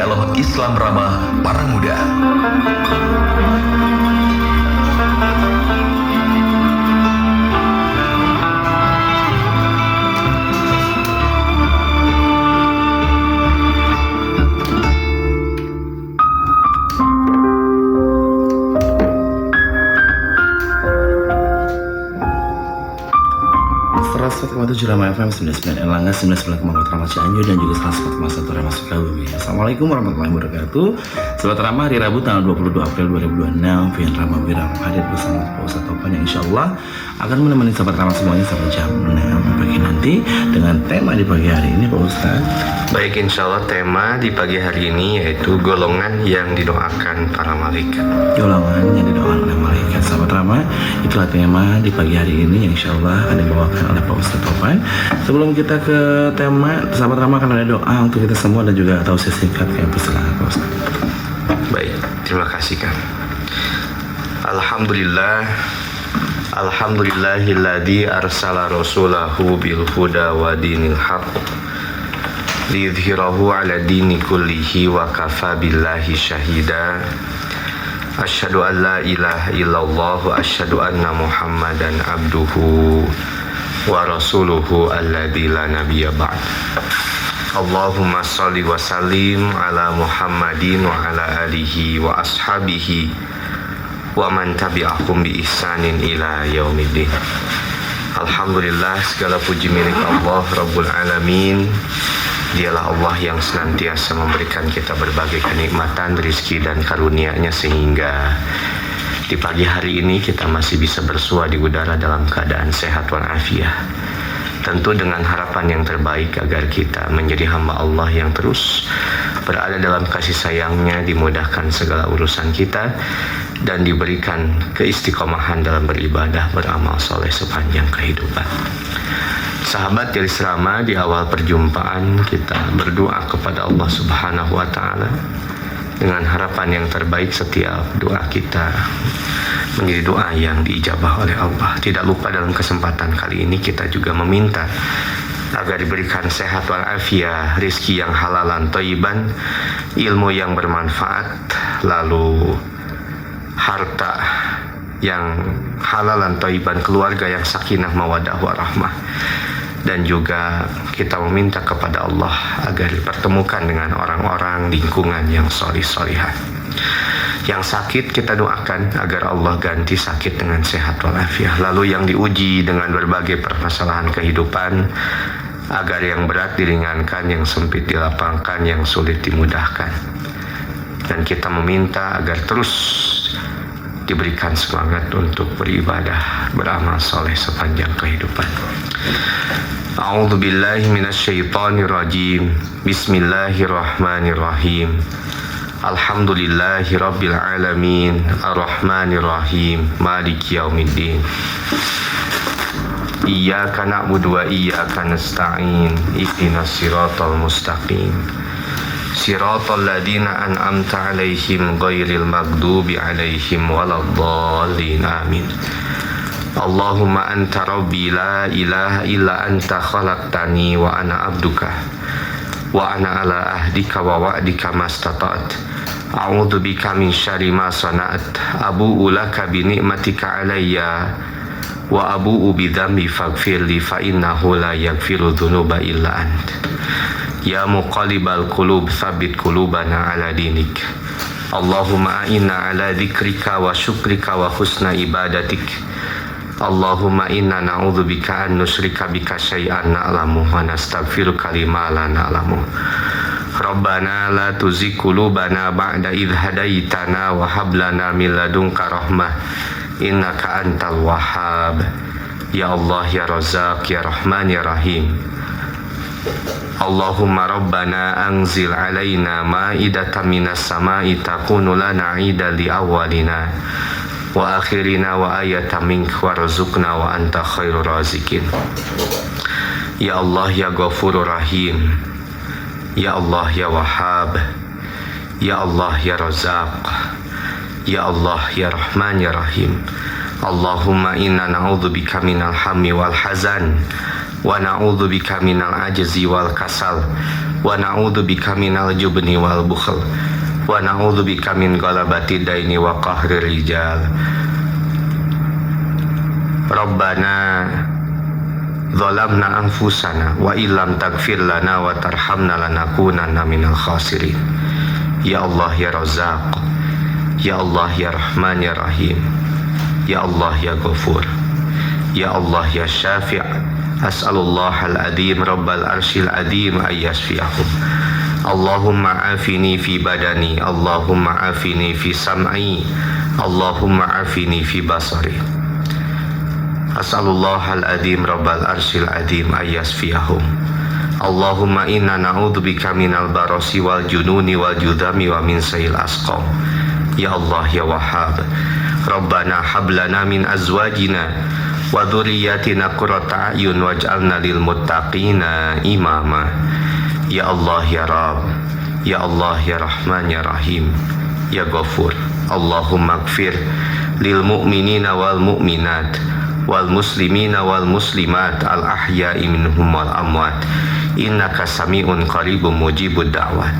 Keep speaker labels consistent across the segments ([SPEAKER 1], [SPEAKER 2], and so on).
[SPEAKER 1] Dialog Islam Ramah Para Muda.
[SPEAKER 2] Rama FM 99 Erlangga 99,4 Rama Cianjur dan juga 104,1 Rama Sukabumi. Assalamualaikum warahmatullahi wabarakatuh. Sobat Rama, hari Rabu tanggal 22 April 2026, Pian Rama Wiram hadir bersama Pak Ustadz Topan yang insya Allah akan menemani Sobat Rama semuanya sampai jam 6 pagi nanti dengan tema di pagi hari ini, Pak Ustadz.
[SPEAKER 3] Baik, insya Allah tema di pagi hari ini yaitu golongan yang didoakan para malaikat.
[SPEAKER 2] Golongan yang didoakan oleh malaikat. Sahabat Rama, itulah tema di pagi hari ini yang insya Allah akan dibawakan oleh Pak Ustadz Topan. Sebelum kita ke tema, sahabat Rama akan ada doa untuk kita semua dan juga tausiah singkat yang persilakan Pak Ustadz.
[SPEAKER 3] Baik, terima kasih Kang. Alhamdulillahilladzi arsala rasulahu bil huda wa dinil haq liyudhhirahu ala dini kullihi wa kafa billahi syahida. Asyhadu an la ilaha illallah wa asyhadu anna Muhammadan abduhu wa rasuluhu alladzi la nabiyya ba'd. Allahumma shalli wa sallim ala Muhammadin wa ala alihi wa ashabihi wa man tabi'ahum bi ihsanin ila yaumiddin. Alhamdulillah, segala puji milik Allah Rabbul Alamin. Dialah Allah yang senantiasa memberikan kita berbagai kenikmatan, rezeki dan karunia-Nya sehingga di pagi hari ini kita masih bisa bersua di udara dalam keadaan sehat walafiat. Tentu dengan harapan yang terbaik agar kita menjadi hamba Allah yang terus berada dalam kasih sayang-Nya, dimudahkan segala urusan kita dan diberikan keistiqomahan dalam beribadah, beramal soleh sepanjang kehidupan. Sahabat Jelis Rama, di awal perjumpaan kita berdoa kepada Allah Subhanahu wa Ta'ala dengan harapan yang terbaik setiap doa kita menjadi doa yang diijabah oleh Allah. Tidak lupa dalam kesempatan kali ini kita juga meminta agar diberikan sehat walafiat, rezeki yang halalan thayyiban, ilmu yang bermanfaat, lalu harta yang halalan thayyiban, keluarga yang sakinah mawaddah warahmah. Dan juga kita meminta kepada Allah agar dipertemukan dengan orang-orang lingkungan yang solih-solihah. Yang sakit kita doakan agar Allah ganti sakit dengan sehat walafiat. Lalu yang diuji dengan berbagai permasalahan kehidupan, agar yang berat diringankan, yang sempit dilapangkan, yang sulit dimudahkan. Dan kita meminta agar terus diberikan semangat untuk beribadah, beramal soleh sepanjang kehidupan. A'udzu billahi minasyaitonir rajim. Bismillahirrahmanirrahim. Alhamdulillahi rabbil alamin, arrahmanir rahim, maliki yaumiddin. Iyyaka na'budu wa iyyaka nasta'in. Ihdinas siratal mustaqim. Siratal ladzina an'amta 'alaihim ghairil maghdubi 'alaihim waladdallin. Amin. Allahumma anta rabbi la ilaha illa anta khalaqtani wa ana abduka wa ana ala ahdika wa wa'dika mastata'at. A'udzu bika min syarri ma sana'at. Abu'u laka bi ni'matika 'alayya wa abu'u bi dzambi faghfirli fa innahu la yaghfiru dzunuba illa ant. Ya muqallibal qulub tsabbit qulubana 'ala dinik. Allahumma a'inna 'ala dzikrika wa syukrika wa husna ibadatik. Allahumma inna na'udzubika an nusyrika bika syai'an na'lamu wa nastaghfiruka lima la na'lamu. Rabbana la tuzigh qulubana ba'da idh hadaitana wa hab lana min ladunka rahmah innaka antal wahhab. Ya Allah ya Razzaq ya Rahman ya Rahim. Allahumma Rabbana anzil alaina ma'idatan minas sama'i takunu lana 'idan li awwalina wa akhirina wa ayatan minka warzuqna wa anta khairur raziqin. Ya Allah ya Ghafurur Rahim. Ya Allah ya Wahhab. Ya Allah ya Razzaq. Ya Allah ya Rahman ya Rahim. Allahumma inna na'udzubika minal hammi wal hazan wa na'udzubika minal ajzi wal kasal wa na'udzubika minal jubni wal bukhl wa na'udzubika min ghalabati daini wa qahri rijal. Rabbana zalamna anfusana wa illam taghfir lana wa tarhamna lanakunanna minal khasirin. Ya Allah ya Razzaq, ya Allah ya Rahman ya Rahim, ya Allah ya Ghafur, ya Allah ya Syafi'. As'alullah al-adim rabbal arshil adim ayyasfi'ahum. Allahumma afini fi badani, Allahumma afini fi sam'i, Allahumma afini fi basari. As'alullah al-adim rabbal arshil adim ayyasfi'ahum. Allahumma inna na'udzubika minal barasi wal jununi wal judami wa min sayil asqam. Ya Allah ya Wahhab, Rabbana hablana min azwajina wa dhurriyyatina qurrata a'yun waj'alna lil muttaqina imama. Ya Allah ya Rabb, ya Allah ya Rahman ya Rahim, ya Ghafur. Allahumma ighfir lil mu'minina wal mu'minat wal muslimina wal muslimat al ahya'i minhum wal amwat, innaka sami'un qaribun mujibud da'wat.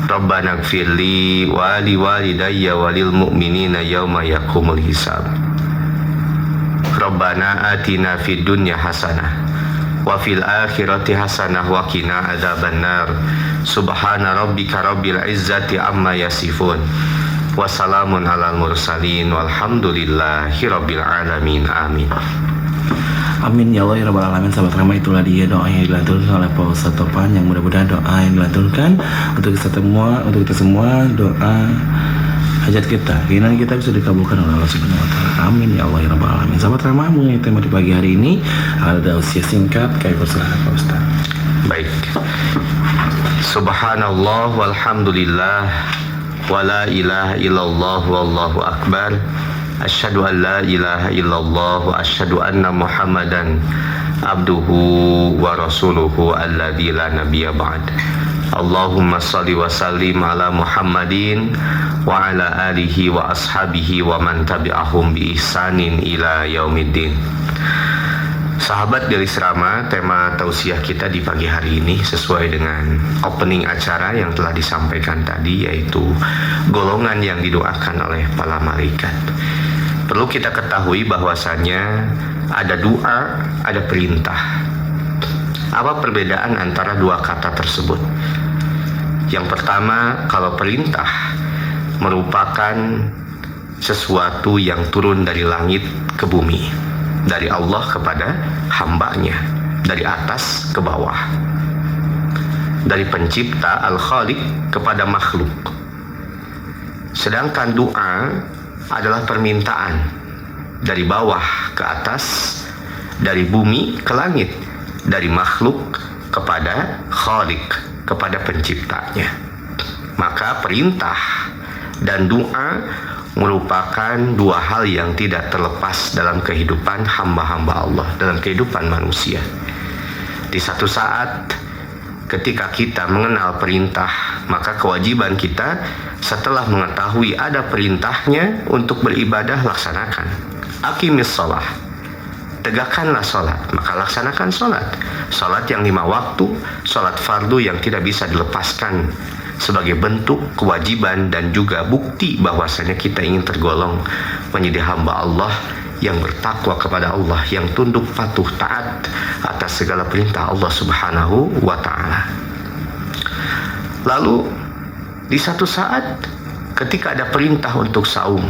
[SPEAKER 3] Rabbana ighfir li wa li walidayya wa lil mu'minina yawma yaqumul hisab. Rabbana atina fid dunya hasanah wa fil akhirati hasanah wa qina adzabannar. Subhana rabbika rabbil izzati amma yasifun wa salamun alal mursalin walhamdulillahi rabbil alamin. Amin.
[SPEAKER 2] Amin ya Allah ya Rabbal Alamin. Sahabat Rama, itulah dia doa yang dilantunkan oleh Pak Ustadz Topan, yang mudah-mudahan doa yang dilantunkan untuk kita semua doa hajat kita, keinginan kita bisa dikabulkan oleh Allah Subhanahu wa taala. Amin ya Allah ya Rabbal Alamin. Sahabat Rama, mengenai tema di pagi hari ini ada usia singkat, kami persilakan Pak Ustadz.
[SPEAKER 3] Baik. Subhanallah walhamdulillah wa la ilaha illallah wallahu akbar. Asyhadu an la ilaha illallah wa asyhadu anna Muhammadan abduhu wa rasuluhu alladzi la nabiyya ba'd. Allahumma shalli wa sallim ala Muhammadin wa ala alihi wa ashabihi wa man tabi'ahum bi ihsanin ila yaumiddin. Sahabat dari Serama, tema tausiah kita di pagi hari ini sesuai dengan opening acara yang telah disampaikan tadi, yaitu golongan yang didoakan oleh para malaikat. Perlu kita ketahui bahwasannya ada doa, ada perintah. Apa perbedaan antara dua kata tersebut? Yang pertama, kalau perintah merupakan sesuatu yang turun dari langit ke bumi, dari Allah kepada hambanya, dari atas ke bawah, dari pencipta Al-Khaliq kepada makhluk. Sedangkan doa adalah permintaan dari bawah ke atas, dari bumi ke langit, dari makhluk kepada Khaliq, kepada penciptanya. Maka perintah dan doa merupakan dua hal yang tidak terlepas dalam kehidupan hamba-hamba Allah, dalam kehidupan manusia. Di satu saat ketika kita mengenal perintah, maka kewajiban kita setelah mengetahui ada perintahnya untuk beribadah, laksanakan. Aqimis shalah, tegakkanlah sholat, maka laksanakan sholat. Sholat yang 5 waktu, sholat fardu yang tidak bisa dilepaskan sebagai bentuk kewajiban dan juga bukti bahwasanya kita ingin tergolong menjadi hamba Allah yang bertakwa kepada Allah, yang tunduk patuh taat atas segala perintah Allah Subhanahu wa ta'ala. Lalu di satu saat ketika ada perintah untuk saum,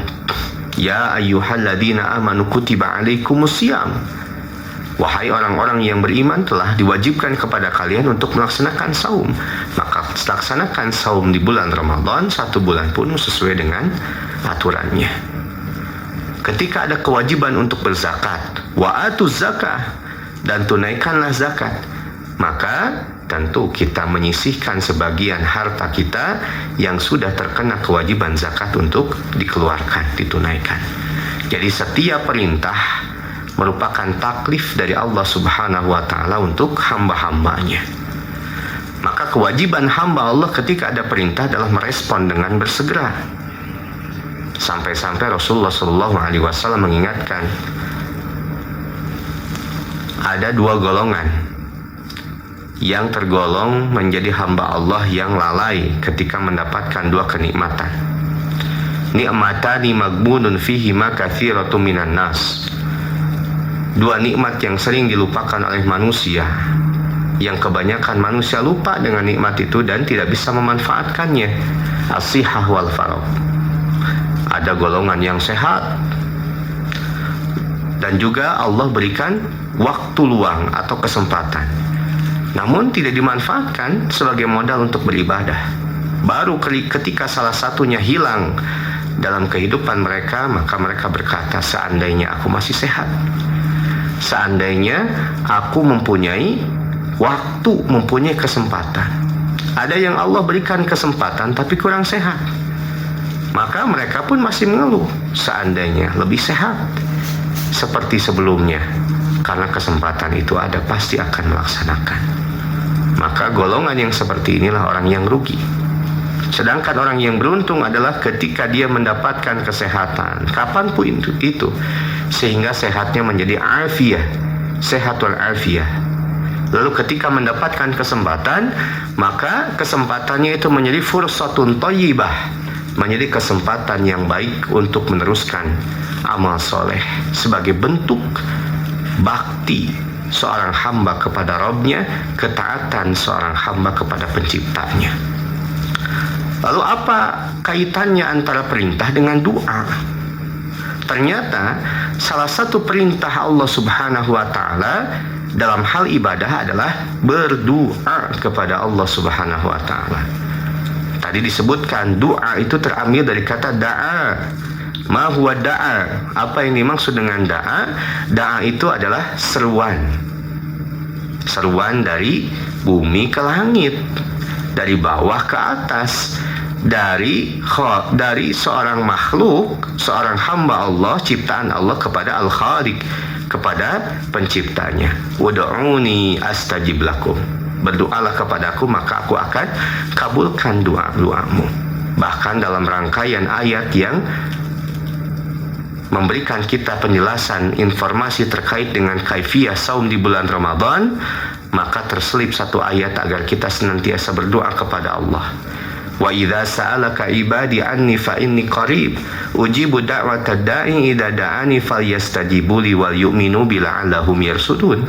[SPEAKER 3] ya ayyuhalladzina amanu kutiba alaikumusiyam, wahai orang-orang yang beriman, telah diwajibkan kepada kalian untuk melaksanakan saum. Maka laksanakan saum di bulan Ramadan 1 bulan penuh sesuai dengan aturannya. Ketika ada kewajiban untuk berzakat, wa atuz zakah, dan tunaikanlah zakat, maka tentu kita menyisihkan sebagian harta kita yang sudah terkena kewajiban zakat untuk dikeluarkan, ditunaikan. Jadi setiap perintah merupakan taklif dari Allah Subhanahu wa ta'ala untuk hamba-hambanya. Maka kewajiban hamba Allah ketika ada perintah adalah merespon dengan bersegera. Sampai-sampai Rasulullah SAW mengingatkan, ada 2 golongan yang tergolong menjadi hamba Allah yang lalai ketika mendapatkan dua kenikmatan. Ni'matani magbunun fihima katsiratun minan nas. Dua nikmat yang sering dilupakan oleh manusia, yang kebanyakan manusia lupa dengan nikmat itu dan tidak bisa memanfaatkannya. As-sihah wal faragh. Ada golongan yang sehat, dan juga Allah berikan waktu luang atau kesempatan, namun tidak dimanfaatkan sebagai modal untuk beribadah. Baru ketika salah satunya hilang dalam kehidupan mereka, maka mereka berkata, seandainya aku masih sehat, seandainya aku mempunyai waktu, mempunyai kesempatan. Ada yang Allah berikan kesempatan tapi kurang sehat, maka mereka pun masih mengeluh, seandainya lebih sehat seperti sebelumnya. Karena kesempatan itu ada, pasti akan melaksanakan. Maka golongan yang seperti inilah orang yang rugi. Sedangkan orang yang beruntung adalah ketika dia mendapatkan kesehatan, kapanpun itu, sehingga sehatnya menjadi afiyah, sehatul afiyah. Lalu ketika mendapatkan kesempatan, maka kesempatannya itu menjadi fursatun thayyibah, menjadi kesempatan yang baik untuk meneruskan amal soleh sebagai bentuk bakti seorang hamba kepada Rabb-nya, ketaatan seorang hamba kepada penciptanya. Lalu apa kaitannya antara perintah dengan doa? Ternyata salah satu perintah Allah Subhanahu wa taala dalam hal ibadah adalah berdoa kepada Allah Subhanahu wa taala. Tadi disebutkan doa itu terambil dari kata da'a. Ma huwa da'a? Apa yang dimaksud dengan da'a? Da'a itu adalah seruan. Seruan dari bumi ke langit, dari bawah ke atas, dari seorang makhluk, seorang hamba Allah, ciptaan Allah kepada Al-Khaliq, kepada penciptanya. Wad'uni astajib lakum. Berdoalah kepadaku maka aku akan kabulkan doa-doamu. Bahkan dalam rangkaian ayat yang memberikan kita penjelasan informasi terkait dengan kaifiyah saum di bulan Ramadan, maka terselip satu ayat agar kita senantiasa berdoa kepada Allah. Wa idza sa'alaka ibadi anni fa inni qarib ujibu da'watad da'i idza da'ani falyastajibu li wal yu'minu bi la'allahum yarsudun.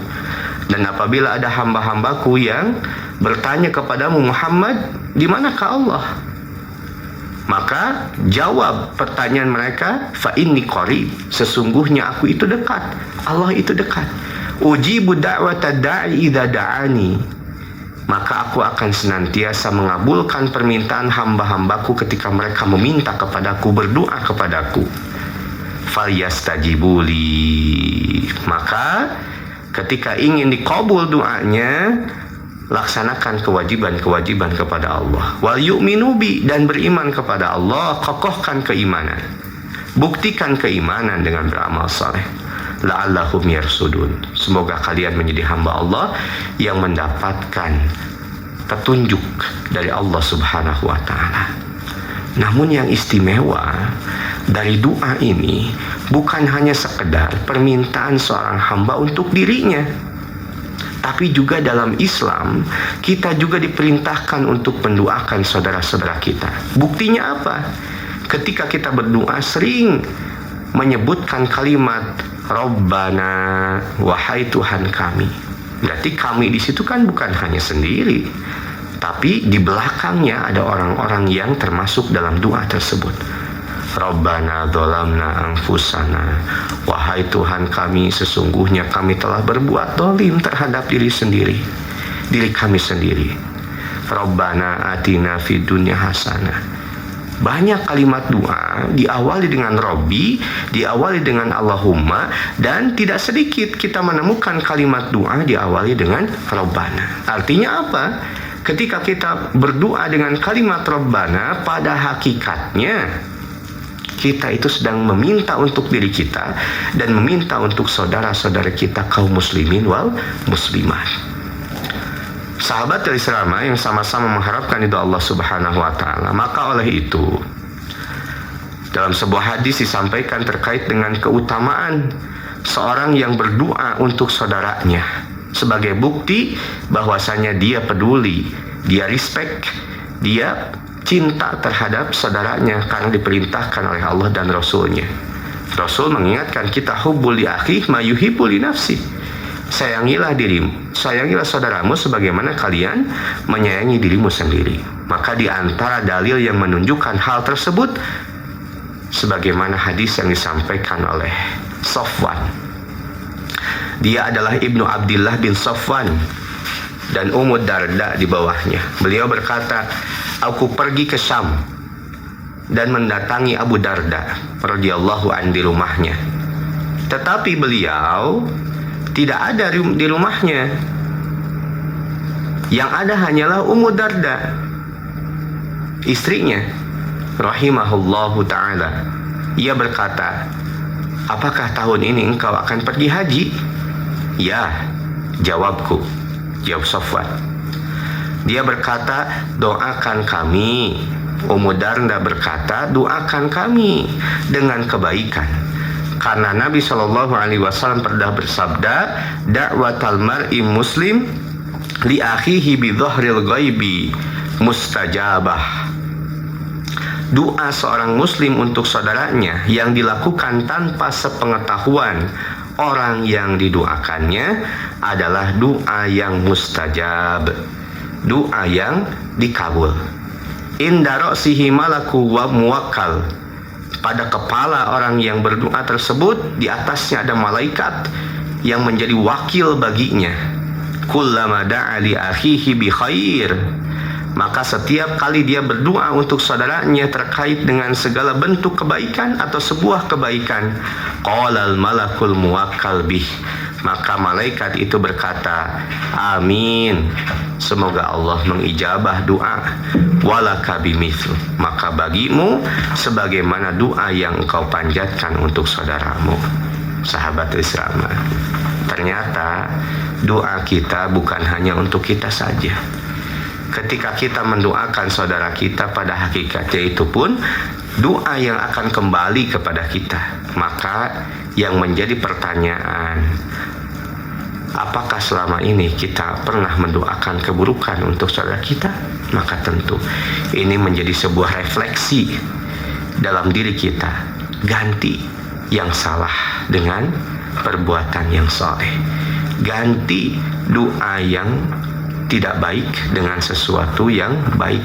[SPEAKER 3] Dan apabila ada hamba-hambaku yang bertanya kepadamu Muhammad, di manakah Allah? Maka jawab pertanyaan mereka, fa inni qarib, sesungguhnya aku itu dekat, Allah itu dekat. Ujibu da'watad da'i idza da'ani, maka aku akan senantiasa mengabulkan permintaan hamba-hambaku ketika mereka meminta kepadaku, berdoa kepadaku. Falyastajibuli, maka ketika ingin dikabul doanya, laksanakan kewajiban-kewajiban kepada Allah. Wal yu'minu bi, dan beriman kepada Allah, kokohkan keimanan, buktikan keimanan dengan beramal saleh. La'allahum yarsudun, semoga kalian menjadi hamba Allah yang mendapatkan petunjuk dari Allah Subhanahu wa ta'ala. Namun yang istimewa dari doa ini bukan hanya sekedar permintaan seorang hamba untuk dirinya, tapi juga dalam Islam kita juga diperintahkan untuk mendoakan saudara-saudara kita. Buktinya apa? Ketika kita berdoa sering menyebutkan kalimat Rabbana, wahai Tuhan kami. Berarti kami di situ kan bukan hanya sendiri, tapi di belakangnya ada orang-orang yang termasuk dalam doa tersebut. Rabbana dzalamna anfusana, wahai Tuhan kami, sesungguhnya kami telah berbuat zalim terhadap diri sendiri, diri kami sendiri. Rabbana atina fid dunya hasanah. Banyak kalimat doa diawali dengan Robbi, diawali dengan Allahumma, dan tidak sedikit kita menemukan kalimat doa diawali dengan Rabbana. Artinya apa? Ketika kita berdoa dengan kalimat Rabbana, pada hakikatnya kita itu sedang meminta untuk diri kita dan meminta untuk saudara-saudara kita kaum muslimin wal muslimat. Sahabat dari selama yang sama-sama mengharapkan itu Allah Subhanahu wa ta'ala. Maka oleh itu dalam sebuah hadis disampaikan terkait dengan keutamaan seorang yang berdoa untuk saudaranya sebagai bukti bahwasanya dia peduli, dia respect, dia cinta terhadap saudaranya karena diperintahkan oleh Allah dan Rasulnya. Rasul mengingatkan kita, hubbul li akhi ma yuhibbu li nafsi. Sayangilah dirimu, sayangilah saudaramu sebagaimana kalian menyayangi dirimu sendiri. Maka di antara dalil yang menunjukkan hal tersebut, sebagaimana hadis yang disampaikan oleh Safwan. Dia adalah Ibnu Abdillah bin Safwan dan Ummu Darda di bawahnya. Beliau berkata, aku pergi ke Syam dan mendatangi Abu Darda radhiyallahu an di rumahnya. Tetapi beliau tidak ada di rumahnya. Yang ada hanyalah Ummu Darda, istrinya, rahimahullahu ta'ala. Ia berkata, apakah tahun ini engkau akan pergi haji? Ya, jawabku, jawab Safwan. Dia berkata, doakan kami. Ummu Darda berkata, doakan kami dengan kebaikan. Karena Nabi SAW pernah bersabda, da'watal mar'i muslim li akhihi bi dhahril ghaibi mustajabah. Doa seorang muslim untuk saudaranya yang dilakukan tanpa sepengetahuan orang yang didoakannya adalah doa yang mustajab, doa yang dikabul. Inda ra'sihi malaku wa muwakkal. Pada kepala orang yang berdoa tersebut, di atasnya ada malaikat yang menjadi wakil baginya. Kullama da'a li akhihi bi khair. Maka setiap kali dia berdoa untuk saudaranya terkait dengan segala bentuk kebaikan atau sebuah kebaikan, qalal malakul muwakkal bih, maka malaikat itu berkata, amin, semoga Allah mengijabah doa. Walaka bimithlu, maka bagimu sebagaimana doa yang engkau panjatkan untuk saudaramu. Sahabat Islam, ternyata doa kita bukan hanya untuk kita saja. Ketika kita mendoakan saudara kita, pada hakikatnya itu pun doa yang akan kembali kepada kita. Maka yang menjadi pertanyaan, apakah selama ini kita pernah mendoakan keburukan untuk saudara kita? Maka tentu ini menjadi sebuah refleksi dalam diri kita. Ganti yang salah dengan perbuatan yang saleh. Ganti doa yang tidak baik dengan sesuatu yang baik.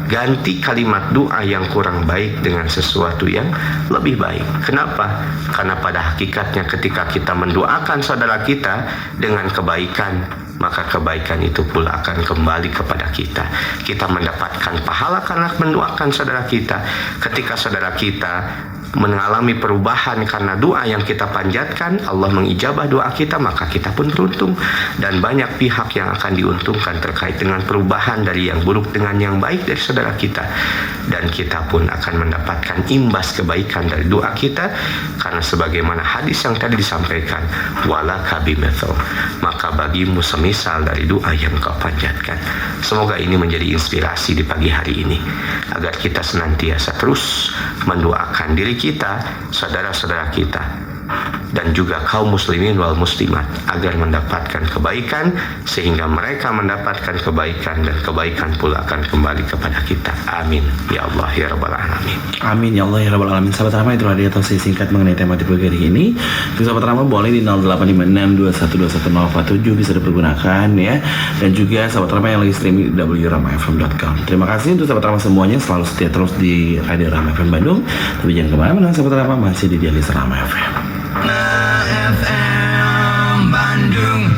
[SPEAKER 3] Ganti kalimat doa yang kurang baik dengan sesuatu yang lebih baik. Kenapa? Karena pada hakikatnya ketika kita mendoakan saudara kita dengan kebaikan, maka kebaikan itu pula akan kembali kepada kita. Kita mendapatkan pahala karena mendoakan saudara kita. Ketika saudara kita mengalami perubahan karena doa yang kita panjatkan, Allah mengijabah doa kita, maka kita pun beruntung. Dan banyak pihak yang akan diuntungkan terkait dengan perubahan dari yang buruk dengan yang baik dari saudara kita. Dan kita pun akan mendapatkan imbas kebaikan dari doa kita, karena sebagaimana hadis yang tadi disampaikan, walaka bimithlu, maka bagimu semisal dari doa yang kau panjatkan. Semoga ini menjadi inspirasi di pagi hari ini, agar kita senantiasa terus mendoakan diri kita, saudara-saudara kita, dan juga kaum muslimin wal muslimat agar mendapatkan kebaikan, sehingga mereka mendapatkan kebaikan dan kebaikan pula akan kembali kepada kita. Amin ya Allah ya rabbal alamin.
[SPEAKER 2] Amin ya Allah ya rabbal alamin. Sahabat Rama, itu dia tausiah singkat mengenai tema di pagi hari ini. Untuk sahabat Rama boleh di 0856212104 bisa dipergunakan ya. Dan juga sahabat Rama yang lagi streaming di wramafm.com. Terima kasih untuk sahabat Rama semuanya, selalu setia terus di Radio Rama FM Bandung. Tapi jangan kemana-mana sahabat Rama, masih di Dialis Rama FM.
[SPEAKER 1] FM Bandung.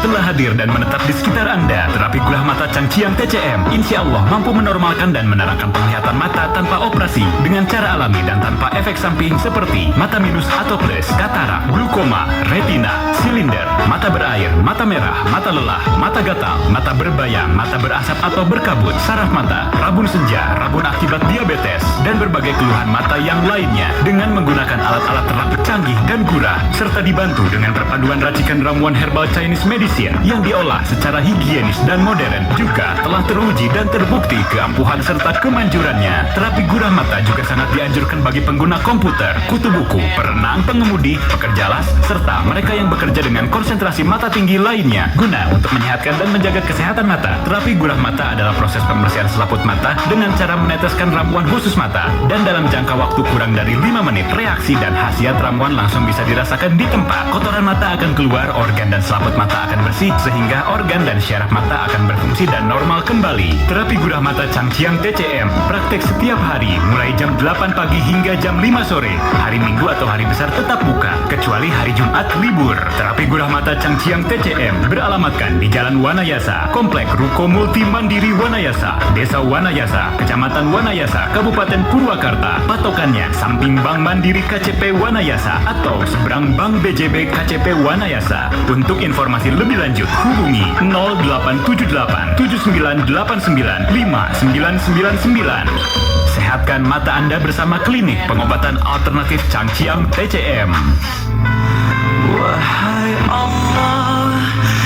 [SPEAKER 4] Telah hadir dan menetap di sekitar Anda terapi gula mata Changqiang TCM, insya Allah mampu menormalkan dan menerangkan penglihatan mata tanpa operasi dengan cara alami dan tanpa efek samping seperti mata minus atau plus, katarak, glukoma, retina, silinder, mata berair, mata merah, mata lelah, mata gatal, mata berbayang, mata berasap atau berkabut, saraf mata, rabun senja, rabun akibat diabetes, dan berbagai keluhan mata yang lainnya dengan menggunakan alat-alat terapi canggih dan gurah, serta dibantu dengan perpaduan racikan ramuan herbal Chinese medicine yang diolah secara higienis dan modern juga telah teruji dan terbukti keampuhan serta kemanjurannya. Terapi gurah mata juga sangat dianjurkan bagi pengguna komputer, kutu buku, perenang, pengemudi, pekerja las, serta mereka yang bekerja dengan konsentrasi mata tinggi lainnya. Guna untuk menyehatkan dan menjaga kesehatan mata, terapi gurah mata adalah proses pembersihan selaput mata dengan cara meneteskan ramuan khusus mata, dan dalam jangka waktu kurang dari 5 menit, reaksi dan khasiat ramuan langsung bisa dirasakan di tempat. Kotoran mata akan keluar, organ dan selaput mata akan bersih, sehingga organ dan syaraf mata akan berfungsi dan normal kembali. Terapi gurah mata Changqiang TCM praktek setiap hari mulai jam 8 pagi hingga jam 5 sore. Hari Minggu atau hari besar tetap buka, kecuali hari Jumat libur. Terapi gurah mata Changqiang TCM beralamatkan di Jalan Wanayasa, Komplek Ruko Multi Mandiri Wanayasa, Desa Wanayasa, Kecamatan Wanayasa, Kabupaten Purwakarta. Patokannya samping Bank Mandiri KCP Wanayasa atau seberang Bank BJB KCP Wanayasa. Untuk informasi lebih lanjut hubungi 0878 7989 5999. Sehatkan mata Anda bersama klinik pengobatan alternatif Changqiang TCM.
[SPEAKER 1] Wahai Allah,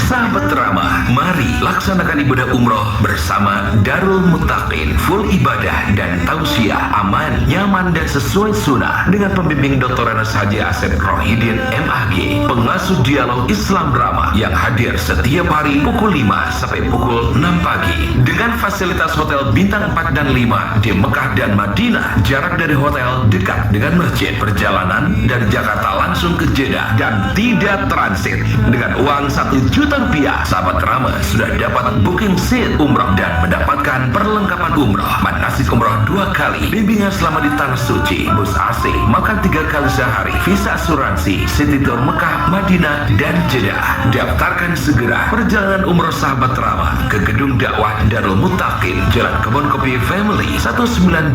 [SPEAKER 5] Sahabat Ramah, mari laksanakan ibadah umroh bersama Darul Muttaqin. Full ibadah dan tausiah aman, nyaman dan sesuai sunnah dengan pembimbing Dr. Anas Haji Asep Rohidin MAG, pengasuh dialog Islam Ramah yang hadir setiap hari pukul 5 sampai pukul 6 pagi dengan fasilitas hotel bintang 4 dan 5 di Mekah dan Madinah. Jarak dari hotel dekat dengan masjid. Perjalanan dari Jakarta langsung ke Jeddah dan tidak transit. Dengan uang 1 juta rupiah, sahabat Rama sudah dapat booking seat umroh dan mendapatkan perlengkapan umroh, manasik umroh 2 kali, bimbingan selama di Tanah Suci, bus AC, makan 3 kali sehari, visa asuransi, city tour Mekah, Madinah, dan Jeddah. Daftarkan segera perjalanan umroh sahabat Rama ke Gedung Dakwah Darul Muttaqin, Jalan Kebon Kopi Family 198,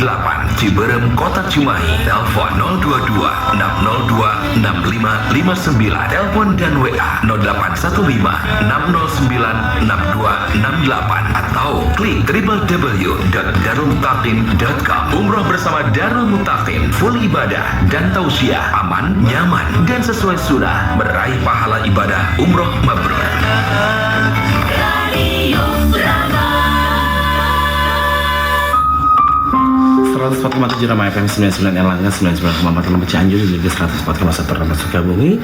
[SPEAKER 5] Ciberem, Kota Cimahi. Telepon 022 602 6559. Telepon dan WA 0815 609 6268 atau klik www.darulmuttaqin.com. Umroh bersama Darul Muttaqin, full ibadah dan tausiah, aman, nyaman dan sesuai sunnah, meraih pahala ibadah umroh mabrur.
[SPEAKER 1] Radio Rama
[SPEAKER 2] 104,7 Rama FM, 99 Erlangga, 99,4 Rama Cianjur, juga 104,1 Rama Sukabumi,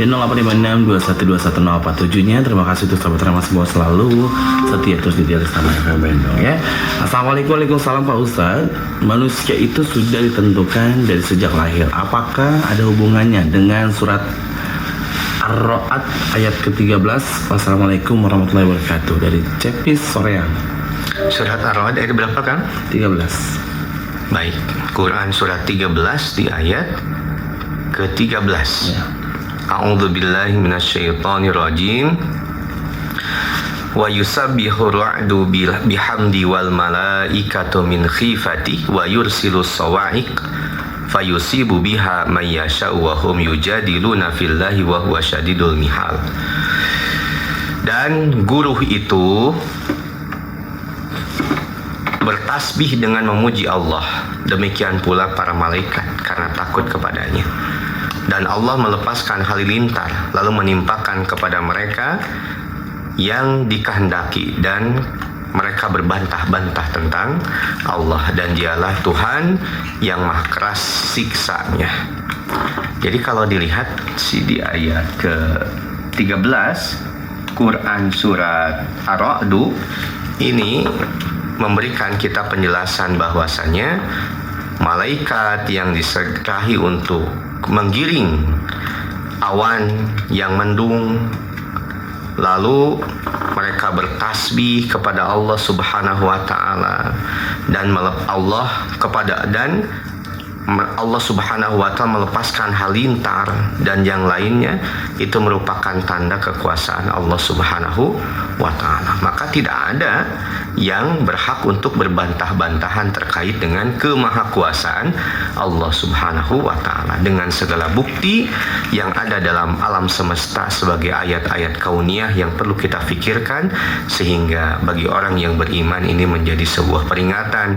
[SPEAKER 2] dan 0856 nya. Terima kasih untuk sahabat Rama semua selalu setia terus di dialog Rama FM Bandung ya. Assalamualaikum, waalaikumsalam Pak Ustadz. Manusia itu sudah ditentukan dari sejak lahir. Apakah ada hubungannya dengan surat Ar-Ra'd ayat ke-13? Wassalamualaikum warahmatullahi wabarakatuh. Dari Cepis Soreang.
[SPEAKER 3] Surat Ar-Ra'd ayat berapa kan?
[SPEAKER 2] 13.
[SPEAKER 3] Baik, Quran surat 13 di ayat ke-13.
[SPEAKER 2] Ya.
[SPEAKER 3] A'udzubillahi minasyaitonirrajim. Wa yusabbihu ar-ra'du bihamdi wal malaikatu min khifati wa yursilus sawa'iq fayusibu biha may yasha'u wa hum yujadiluna fillahi wa huwa syadidul mihal. Dan guru itu bertasbih dengan memuji Allah, demikian pula para malaikat karena takut kepadanya. Dan Allah melepaskan halilintar lalu menimpakan kepada mereka yang dikehendaki, dan mereka berbantah-bantah tentang Allah, dan dialah Tuhan yang maha keras siksanya. Jadi kalau dilihat di ayat ke-13 Quran surat Ar-Ra'd ini memberikan kita penjelasan bahwasanya malaikat yang diserahi untuk menggiring awan yang mendung, lalu mereka bertasbih kepada Allah Subhanahu wa taala, dan Allah Subhanahu wa taala melepaskan halilintar dan yang lainnya, itu merupakan tanda kekuasaan Allah Subhanahu wa taala. Maka tidak ada yang berhak untuk berbantah-bantahan terkait dengan kemahakuasaan Allah Subhanahu wa Ta'ala, dengan segala bukti yang ada dalam alam semesta sebagai ayat-ayat kauniyah yang perlu kita fikirkan, sehingga bagi orang yang beriman ini menjadi sebuah peringatan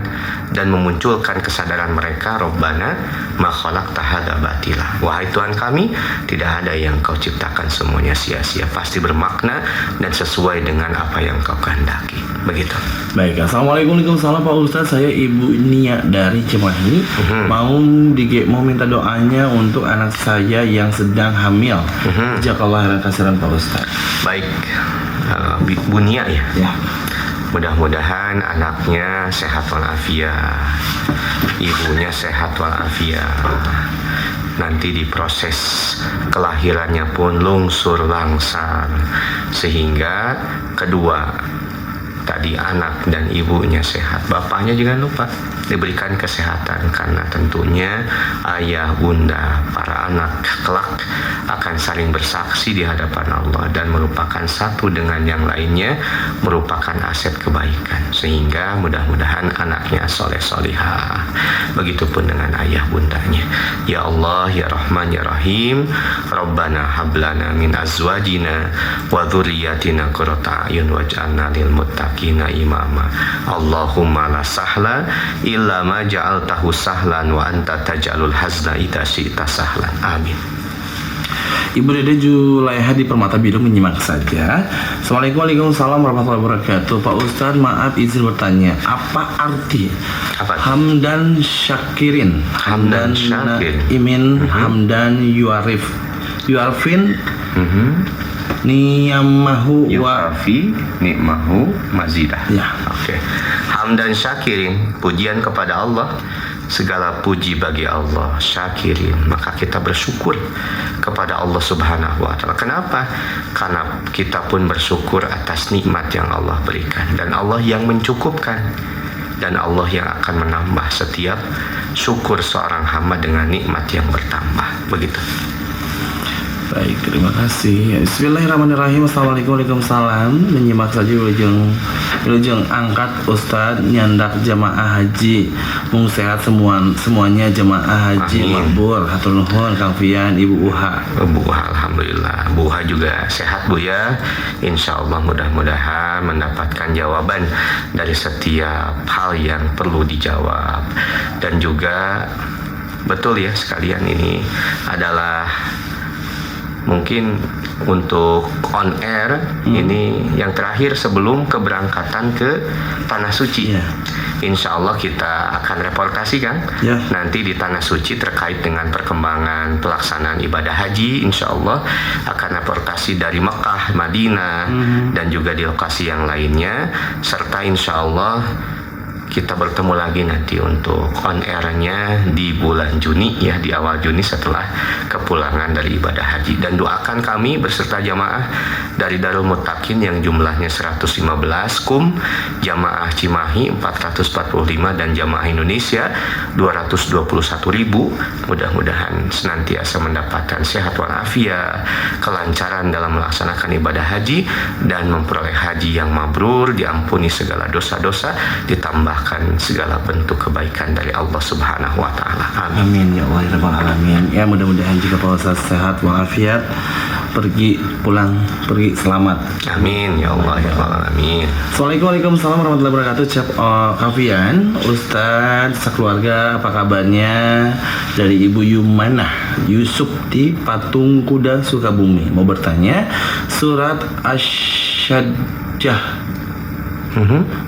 [SPEAKER 3] dan memunculkan kesadaran mereka, Rabbana ma khalaqta hadza batila, wahai Tuhan kami, tidak ada yang Kau ciptakan semuanya sia-sia, pasti bermakna dan sesuai dengan apa yang Kau kehendaki. Begitu.
[SPEAKER 2] Baik, assalamualaikum. Waalaikumsalam Pak Ustadz, saya Ibu Nia dari Cimahi. Mau minta doanya untuk anak saya yang sedang hamil. Jazakallah khairan katsiran Pak Ustadz.
[SPEAKER 3] Baik, Bu Nia ya.
[SPEAKER 2] Ya.
[SPEAKER 3] Mudah-mudahan anaknya sehat walafiat, ibunya sehat walafiat. Nanti di proses kelahirannya pun lungsur langsar, sehingga kedua tadi anak dan ibunya sehat, bapaknya jangan lupa diberikan kesehatan, karena tentunya ayah, bunda, para anak kelak akan saling bersaksi di hadapan Allah dan merupakan satu dengan yang lainnya merupakan aset kebaikan, sehingga mudah-mudahan anaknya soleh-solihah, begitupun dengan ayah bundanya. Ya Allah, ya Rahman, ya Rahim, Rabbana hablana min azwajina wa dzurriyyatina qurrata a'yun waj'alna lil muttaqina imama. Allahumma la sahla illa ma ja'altahu sahlan wa anta taj'alul hazna idza syi'ta sahlan. Amin.
[SPEAKER 2] Ibu Dede Julaiha di Permata Biru menyimak saja. Assalamualaikum warahmatullahi wabarakatuh. Pak Ustadz, maaf izin bertanya, apa arti Hamdan Syakirin? Hamdan Imin, Hamdan Yuarfin, Niyamahu
[SPEAKER 3] Yuafi nikmahu mazidah.
[SPEAKER 2] Ya.
[SPEAKER 3] Oke. Hamdan Syakirin, pujian kepada Allah, segala puji bagi Allah. Syakirin, maka kita bersyukur kepada Allah Subhanahu wa Ta'ala. Kenapa? Karena kita pun bersyukur atas nikmat yang Allah berikan, dan Allah yang mencukupkan, dan Allah yang akan menambah setiap syukur seorang hamba dengan nikmat yang bertambah. Begitu.
[SPEAKER 2] Baik, terima kasih. Bismillahirrahmanirrahim. Assalamualaikum, waalaikumsalam. Menyimak saja wilujeng angkat Ustadz nyandak jamaah haji. Mung sehat semuanya jamaah haji. Makbul. Hatur nuhun Kang Fian, Ibu Uha.
[SPEAKER 3] Bu Uha, alhamdulillah. Bu Uha juga sehat Bu ya. Insya Allah mudah-mudahan mendapatkan jawaban dari setiap hal yang perlu dijawab. Dan juga betul ya sekalian, ini adalah mungkin untuk on air ini yang terakhir sebelum keberangkatan ke Tanah Suci. Insya Allah kita akan reportasi kan nanti di Tanah Suci terkait dengan perkembangan pelaksanaan ibadah haji. Insya Allah akan reportasi dari Mekah, Madinah, dan juga di lokasi yang lainnya, serta insya Allah kita bertemu lagi nanti untuk on airnya di bulan Juni ya, di awal Juni setelah kepulangan dari ibadah haji. Dan doakan kami beserta jamaah dari Darul Muttaqin yang jumlahnya 115, jamaah Cimahi 445, dan jamaah Indonesia 221.000. Mudah-mudahan senantiasa mendapatkan sehat walafiat, kelancaran dalam melaksanakan ibadah haji, dan memperoleh haji yang mabrur, diampuni segala dosa-dosa, ditambahkan segala bentuk kebaikan dari Allah Subhanahu wa Ta'ala. Amin.
[SPEAKER 2] Amin ya Allah ya Rabbal Alamin. Ya, mudah-mudahan juga Pak Ustadz sehat walafiat, pergi selamat.
[SPEAKER 3] Amin ya Allah ya Rabbal Alamin.
[SPEAKER 2] Assalamualaikum warahmatullahi wabarakatuh. Cep Kafian, Ustadz sekeluarga, apa kabarnya? Dari Ibu Yumanah Yusuf di Patung Kuda Sukabumi. Mau bertanya, surat Asy-Syajdah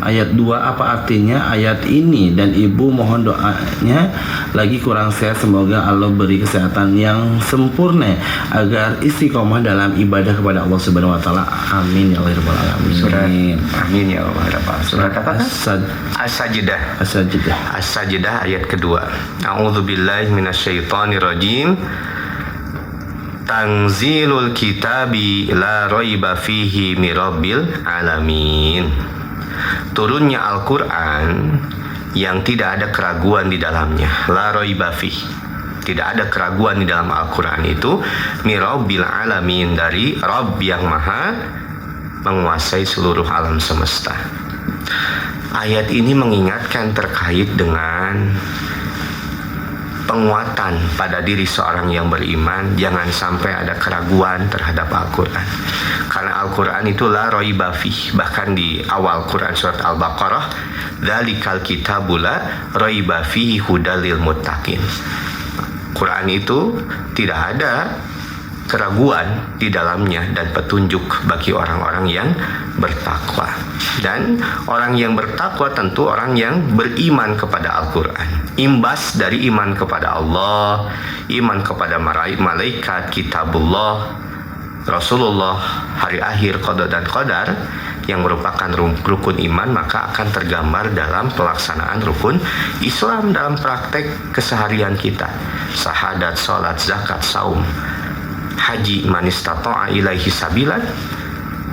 [SPEAKER 2] ayat 2 apa artinya ayat ini, dan ibu mohon doanya, lagi kurang sehat, semoga Allah beri kesehatan yang sempurna agar istiqomah dalam ibadah kepada Allah Subhanahu wa Ta'ala. Amin ya Rabbal Alamin.
[SPEAKER 3] Amin ya Allah. Surat apa? As-Sajdah. As-Sajdah ayat kedua. A'udzubillahi minasyaitonirrajim. Tanzilul kitabi la raiba fihi mirabbil alamin. Turunnya Al-Quran yang tidak ada keraguan di dalamnya. La raiba fihi, tidak ada keraguan di dalam Al-Quran itu. Mirabbil alamin, dari Rabb yang maha menguasai seluruh alam semesta. Ayat ini mengingatkan terkait dengan penguatan pada diri seorang yang beriman. Jangan sampai ada keraguan terhadap Al-Quran, karena Al-Quran itu la raiba fih. Bahkan di awal Quran surat Al-Baqarah, dzalikal kitabu la raiba fihi hudal lil muttaqin. Quran itu tidak ada keraguan di dalamnya dan petunjuk bagi orang-orang yang bertakwa. Dan orang yang bertakwa tentu orang yang beriman kepada Al-Quran. Imbas dari iman kepada Allah, iman kepada malaikat, kitabullah, Rasulullah, hari akhir, qada dan qadar, yang merupakan rukun iman, maka akan tergambar dalam pelaksanaan rukun Islam dalam praktek keseharian kita. Syahadat, salat, zakat, saum, haji, man istata'a ilaihi sabilan.